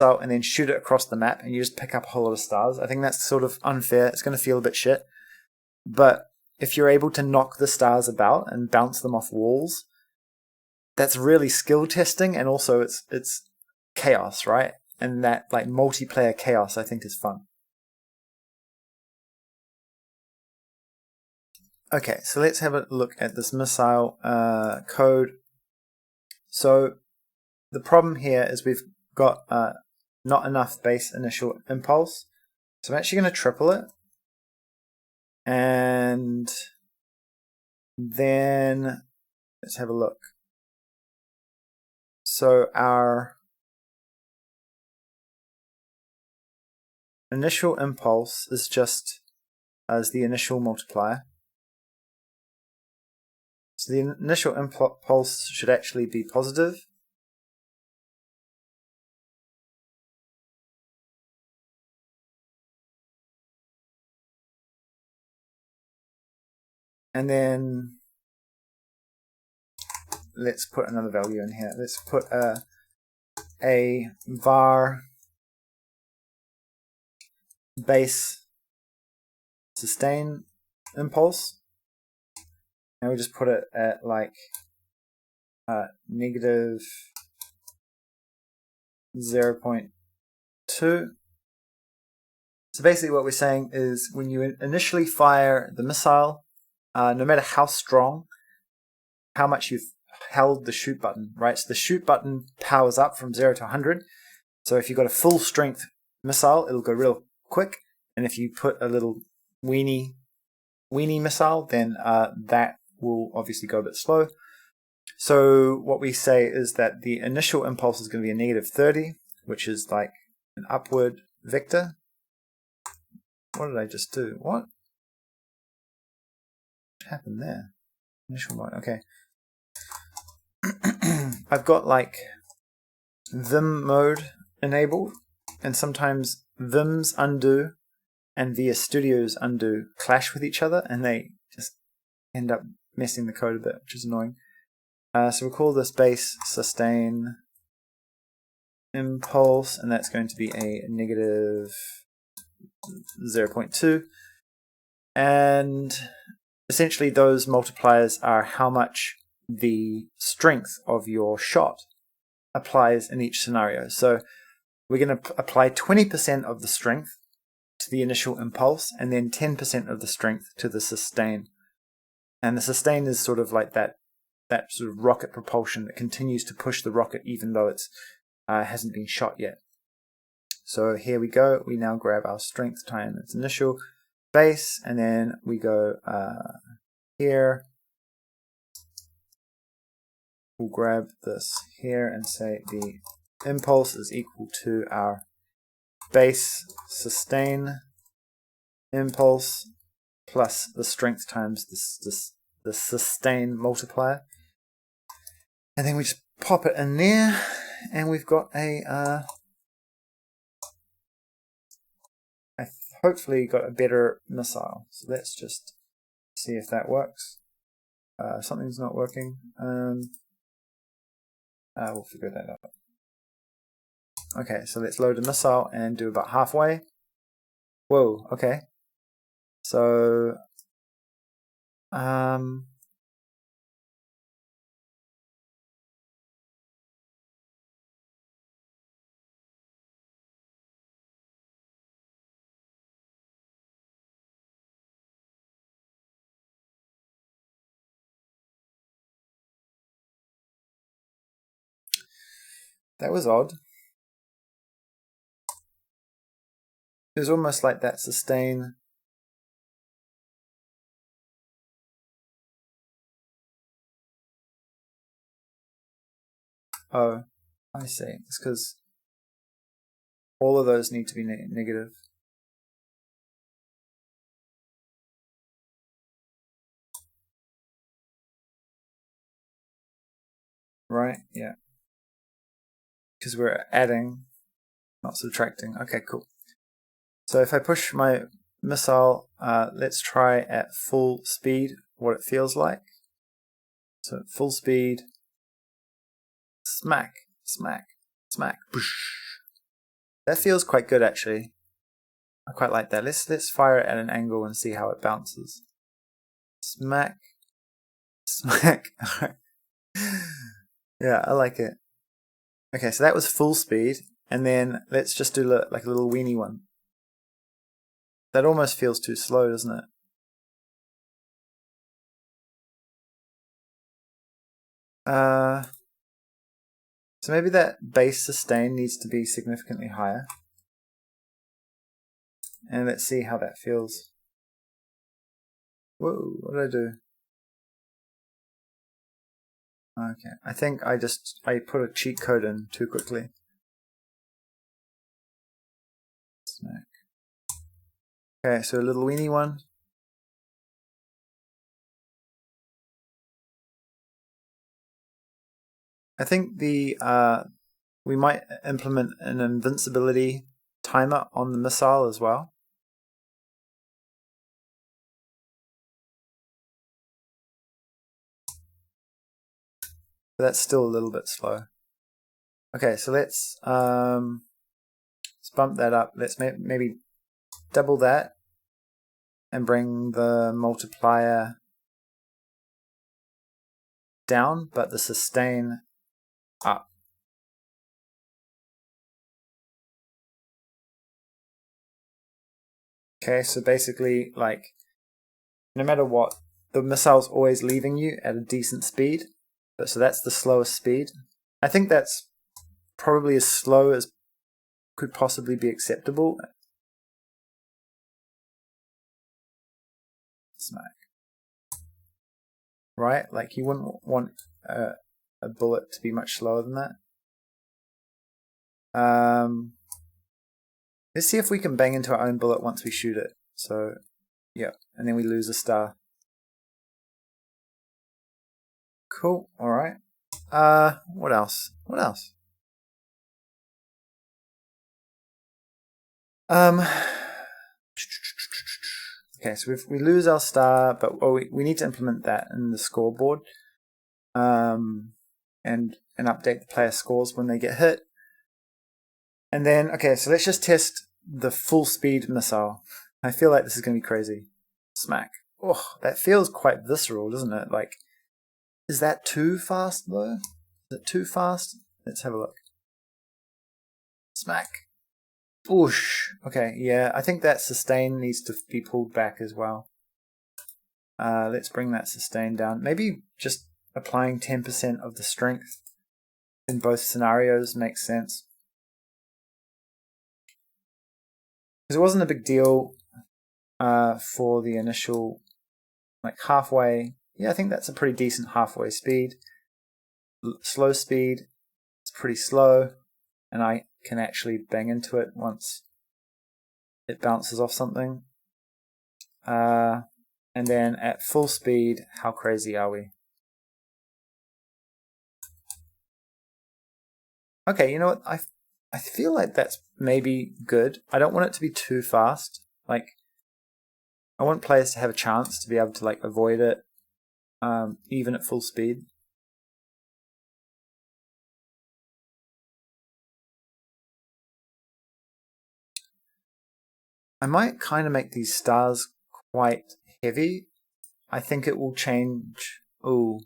and then shoot it across the map and you just pick up a whole lot of stars. I think that's sort of unfair. It's going to feel a bit shit. But if you're able to knock the stars about and bounce them off walls, that's really skill testing, and also it's chaos, right? And that like multiplayer chaos I think is fun. Okay, so let's have a look at this missile code. So the problem here is we've got not enough base initial impulse. So I'm actually going to triple it. And then let's have a look. So our initial impulse is just as the initial multiplier. So the initial impulse should actually be positive. And then let's put another value in here. Let's put a var base sustain impulse, and we just put it at like negative 0.2. So basically what we're saying is when you initially fire the missile, no matter how strong, how much you've held the shoot button, right? So the shoot button powers up from 0 to 100. So if you've got a full strength missile, it'll go real quick. And if you put a little weenie missile, then that will obviously go a bit slow. So what we say is that the initial impulse is going to be a negative 30, which is like an upward vector. What did I just do? What happened there? Initial mode, okay. I've got like Vim mode enabled, and sometimes Vim's undo and VS Studio's undo clash with each other, and they just end up messing the code a bit, which is annoying. So we'll call this base sustain impulse, and that's going to be a negative 0.2. And essentially those multipliers are how much the strength of your shot applies in each scenario. So we're going to apply 20% of the strength to the initial impulse, and then 10% of the strength to the sustain. And the sustain is sort of like that sort of rocket propulsion that continues to push the rocket even though it's hasn't been shot yet. So here we go. We now grab our strength times its initial base, and then we go here. We'll grab this here and say the impulse is equal to our base sustain impulse plus the strength times the sustain multiplier. And then we just pop it in there, and we've got a hopefully got a better missile. So let's just see if that works. Something's not working. We'll figure that out. Okay, so let's load a missile and do about halfway. Whoa, okay. So that was odd. It was almost like that sustain. Oh, I see. It's because all of those need to be negative. Right, yeah. Because we're adding, not subtracting. Okay, cool. So if I push my missile, let's try at full speed what it feels like. So at full speed, smack, smack, smack. Boosh. That feels quite good actually. I quite like that. Let's fire it at an angle and see how it bounces. Smack. Smack. Yeah, I like it. Okay, so that was full speed, and then let's just do like a little weenie one. That almost feels too slow, doesn't it? So maybe that base sustain needs to be significantly higher. And let's see how that feels. Whoa, what did I do? Okay, I think I put a cheat code in too quickly. Smack. Okay, so a little weenie one. I think we might implement an invincibility timer on the missile as well. But that's still a little bit slow. Okay, so let's bump that up. Let's maybe double that and bring the multiplier down, but the sustain up. Okay, so basically, like, no matter what, the missile's always leaving you at a decent speed. So that's the slowest speed. I think that's probably as slow as could possibly be acceptable. Smack. Right? Like, you wouldn't want a bullet to be much slower than that. Let's see if we can bang into our own bullet once we shoot it. So, yeah, and then we lose a star. Cool, alright. What else? What else? Okay, so we lose our star, but we need to implement that in the scoreboard. And update the player scores when they get hit. And then, okay, so let's just test the full speed missile. I feel like this is going to be crazy. Smack. Oh, that feels quite visceral, doesn't it? Like, is that too fast though? Is it too fast? Let's have a look. Smack. Whoosh. Okay, yeah, I think that sustain needs to be pulled back as well. Let's bring that sustain down. Maybe just applying 10% of the strength in both scenarios makes sense. Because it wasn't a big deal for the initial, like, halfway. Yeah, I think that's a pretty decent halfway speed. Slow speed, it's pretty slow, and I can actually bang into it once it bounces off something. And then at full speed, how crazy are we? Okay, you know what? I feel like that's maybe good. I don't want it to be too fast. Like, I want players to have a chance to be able to, like, avoid it, even at full speed. I might kind of make these stars quite heavy. I think it will change. Ooh.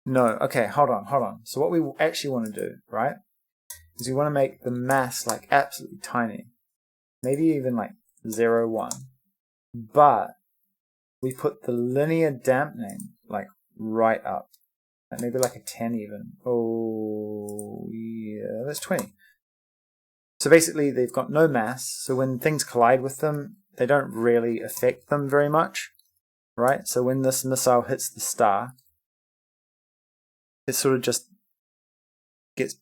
No, okay, hold on. So what we actually want to do, right, is we want to make the mass, like, absolutely tiny. Maybe even like 0, 1. But we put the linear dampening, like, right up. Like maybe like a 10 even. Oh, yeah, that's 20. So basically they've got no mass, so when things collide with them, they don't really affect them very much, right? So when this missile hits the star, it sort of just gets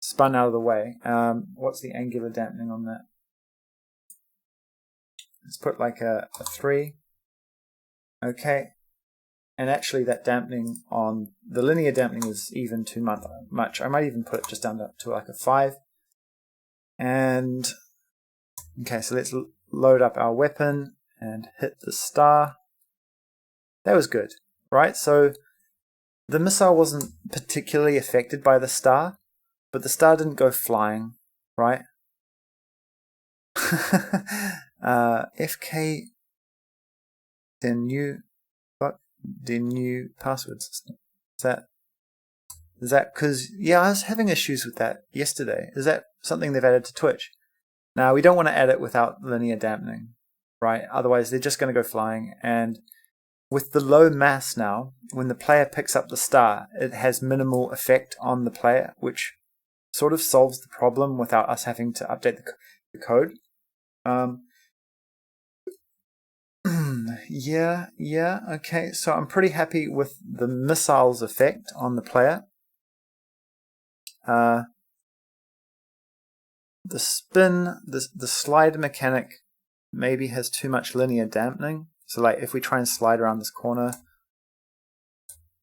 spun out of the way. What's the angular dampening on that? Let's put like a 3. Okay. And actually that dampening on the linear dampening is even too much. I might even put it just down to like a 5. And okay, so let's load up our weapon and hit the star. That was good, right? So the missile wasn't particularly affected by the star, but the star didn't go flying, right? FK, the new password system. Is that because, yeah, I was having issues with that yesterday. Is that something they've added to Twitch? Now, we don't want to add it without linear dampening, right? Otherwise, they're just going to go flying. And with the low mass now, when the player picks up the star, it has minimal effect on the player, which sort of solves the problem without us having to update the code. Yeah, okay. So I'm pretty happy with the missile's effect on the player. The spin, the slide mechanic maybe has too much linear dampening. So like if we try and slide around this corner,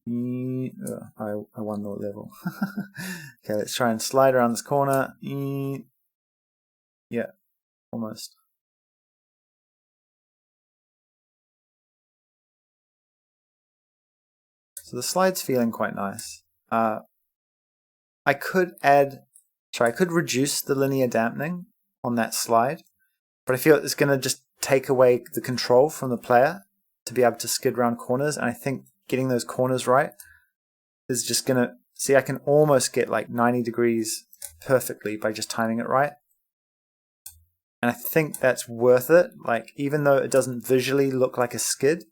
I won the level. Okay, let's try and slide around this corner. Yeah, almost. So the slide's feeling quite nice. I could reduce the linear dampening on that slide, but I feel it's going to just take away the control from the player to be able to skid around corners. And I think getting those corners right is just going to, see, I can almost get like 90 degrees perfectly by just timing it right. And I think that's worth it. Like, even though it doesn't visually look like a skid,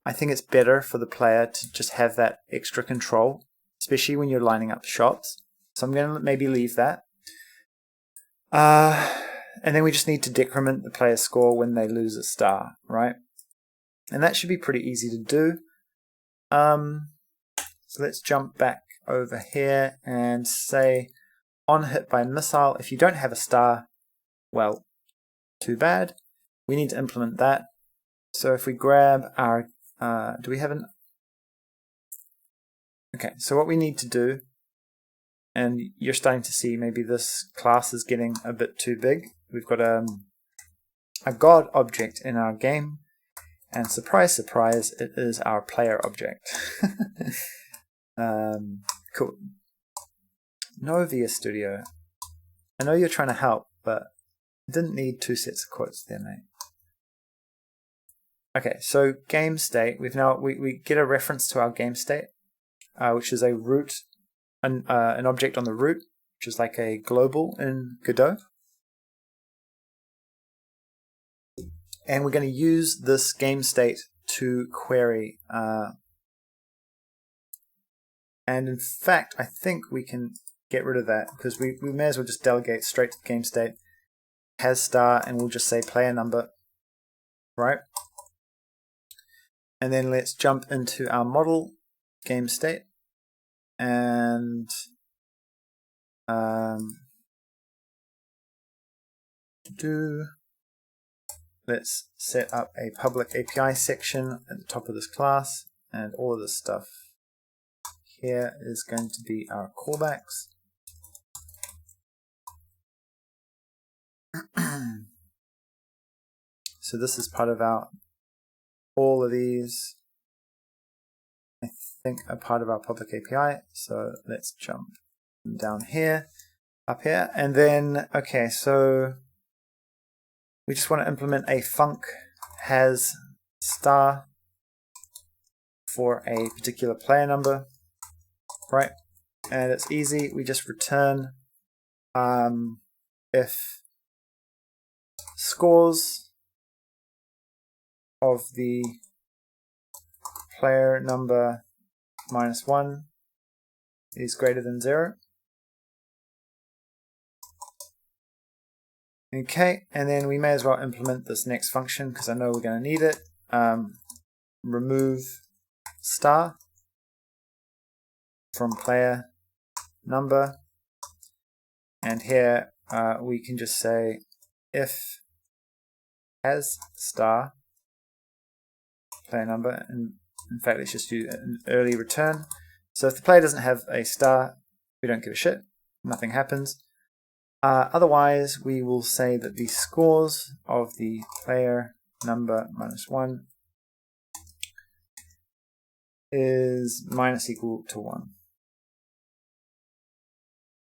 I think it's better for the player to just have that extra control, especially when you're lining up shots. So I'm going to maybe leave that. And then we just need to decrement the player's score when they lose a star, right? And that should be pretty easy to do. So let's jump back over here and say on hit by missile, if you don't have a star, well, too bad. We need to implement that. So if we grab our, do we have an, okay, so what we need to do, and you're starting to see maybe this class is getting a bit too big. We've got a God object in our game, and surprise, surprise, it is our player object. Cool. No, VS Studio. I know you're trying to help, but I didn't need two sets of quotes there, mate. Okay, so game state. We get a reference to our game state, which is a root, an object on the root, which is like a global in Godot. And we're going to use this game state to query. And in fact, I think we can get rid of that because we may as well just delegate straight to the game state. Has star, and we'll just say player number, right? And then let's jump into our model game state and let's set up a public API section at the top of this class, and all of this stuff here is going to be our callbacks. So this is part of our, all of these I think are part of our public API. So let's jump down here, up here, and then, okay, so we just want to implement a func has star for a particular player number, right? And it's easy. We just return if scores of the player number -1 is greater than 0. Okay, and then we may as well implement this next function because I know we're going to need it. Remove star from player number, and here we can just say if has star player number, and in fact let's just do an early return. So if the player doesn't have a star, we don't give a shit, nothing happens. Otherwise we will say that the scores of the player number -1 is -equal to 1.